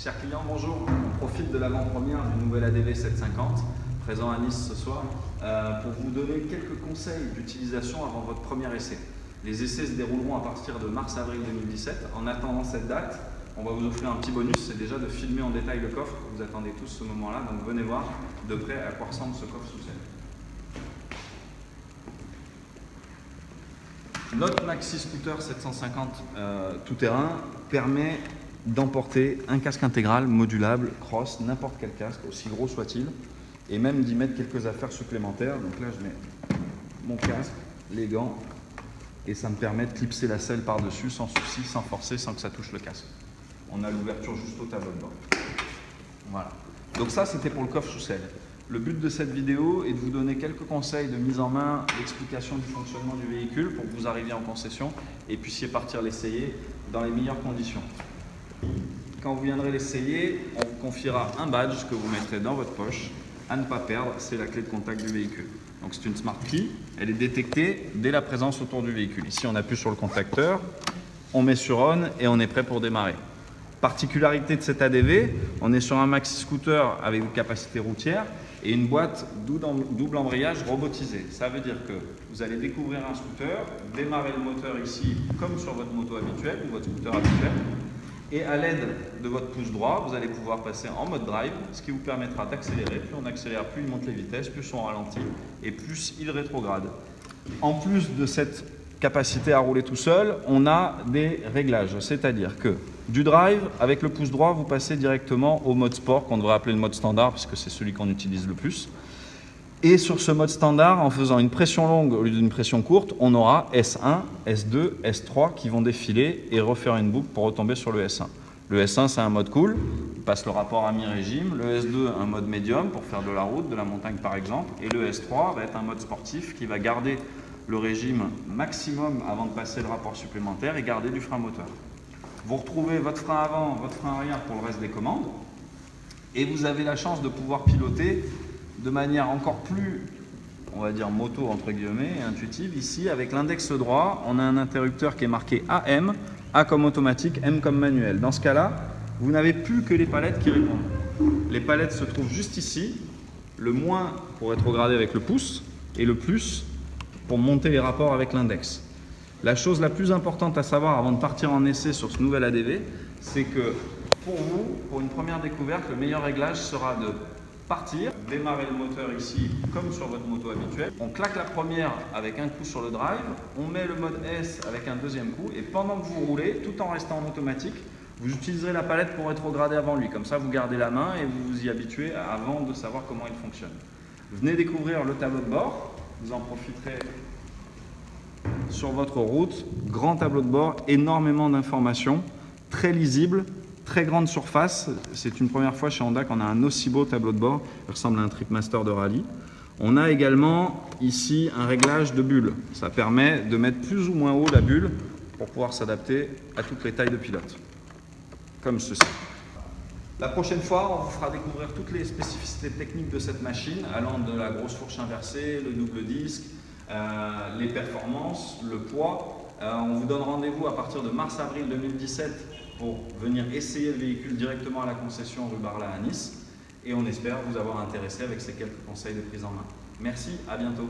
Chers clients, bonjour. On profite de l'avant-première du nouvel ADV 750, présent à Nice ce soir, pour vous donner quelques conseils d'utilisation avant votre premier essai. Les essais se dérouleront à partir de mars-avril 2017. En attendant cette date, on va vous offrir un petit bonus, c'est déjà de filmer en détail le coffre. Vous attendez tous ce moment-là, donc venez voir de près à quoi ressemble ce coffre sous selle. Notre Maxi Scooter 750 tout-terrain permet d'emporter un casque intégral, modulable, cross, n'importe quel casque, aussi gros soit-il, et même d'y mettre quelques affaires supplémentaires. Donc là, je mets mon casque, les gants, et ça me permet de clipser la selle par-dessus sans souci, sans forcer, sans que ça touche le casque. On a l'ouverture juste au tableau de bord. Voilà. Donc ça, c'était pour le coffre sous selle. Le but de cette vidéo est de vous donner quelques conseils de mise en main, d'explication du fonctionnement du véhicule pour que vous arriviez en concession et puissiez partir l'essayer dans les meilleures conditions. Quand vous viendrez l'essayer, on vous confiera un badge que vous mettrez dans votre poche à ne pas perdre, c'est la clé de contact du véhicule. Donc c'est une Smart Key, elle est détectée dès la présence autour du véhicule. Ici on appuie sur le contacteur, on met sur on et on est prêt pour démarrer. Particularité de cet ADV, on est sur un maxi scooter avec une capacité routière et une boîte double embrayage robotisée. Ça veut dire que vous allez découvrir un scooter, démarrer le moteur ici comme sur votre moto habituelle ou votre scooter habituel. Et à l'aide de votre pouce droit, vous allez pouvoir passer en mode drive, ce qui vous permettra d'accélérer. Plus on accélère, plus il monte les vitesses, plus on ralentit et plus il rétrograde. En plus de cette capacité à rouler tout seul, on a des réglages. C'est-à-dire que du drive, avec le pouce droit, vous passez directement au mode sport, qu'on devrait appeler le mode standard, puisque c'est celui qu'on utilise le plus. Et sur ce mode standard, en faisant une pression longue au lieu d'une pression courte, on aura S1, S2, S3 qui vont défiler et refaire une boucle pour retomber sur le S1. Le S1, c'est un mode cool, il passe le rapport à mi-régime. Le S2, un mode médium pour faire de la route, de la montagne par exemple. Et le S3 va être un mode sportif qui va garder le régime maximum avant de passer le rapport supplémentaire et garder du frein moteur. Vous retrouvez votre frein avant, votre frein arrière pour le reste des commandes. Et vous avez la chance de pouvoir piloter de manière encore plus, on va dire moto entre guillemets, et intuitive. Ici, avec l'index droit, on a un interrupteur qui est marqué AM, A comme automatique, M comme manuel. Dans ce cas-là, vous n'avez plus que les palettes qui répondent. Les palettes se trouvent juste ici, le moins pour rétrograder avec le pouce, et le plus pour monter les rapports avec l'index. La chose la plus importante à savoir avant de partir en essai sur ce nouvel ADV, c'est que pour vous, pour une première découverte, le meilleur réglage sera de partir, démarrer le moteur ici comme sur votre moto habituelle. On claque la première avec un coup sur le drive, on met le mode S avec un deuxième coup et pendant que vous roulez, tout en restant en automatique, vous utiliserez la palette pour rétrograder avant lui. Comme ça, vous gardez la main et vous vous y habituez avant de savoir comment il fonctionne. Venez découvrir le tableau de bord, vous en profiterez sur votre route. Grand tableau de bord, énormément d'informations, très lisible. Très grande surface, c'est une première fois chez Honda qu'on a un aussi beau tableau de bord, il ressemble à un Tripmaster de rallye. On a également ici un réglage de bulle, ça permet de mettre plus ou moins haut la bulle pour pouvoir s'adapter à toutes les tailles de pilote, comme ceci. La prochaine fois, on vous fera découvrir toutes les spécificités techniques de cette machine, allant de la grosse fourche inversée, le double disque, les performances, le poids. On vous donne rendez-vous à partir de mars-avril 2017 pour venir essayer le véhicule directement à la concession rue Barla à Nice. Et on espère vous avoir intéressé avec ces quelques conseils de prise en main. Merci, à bientôt.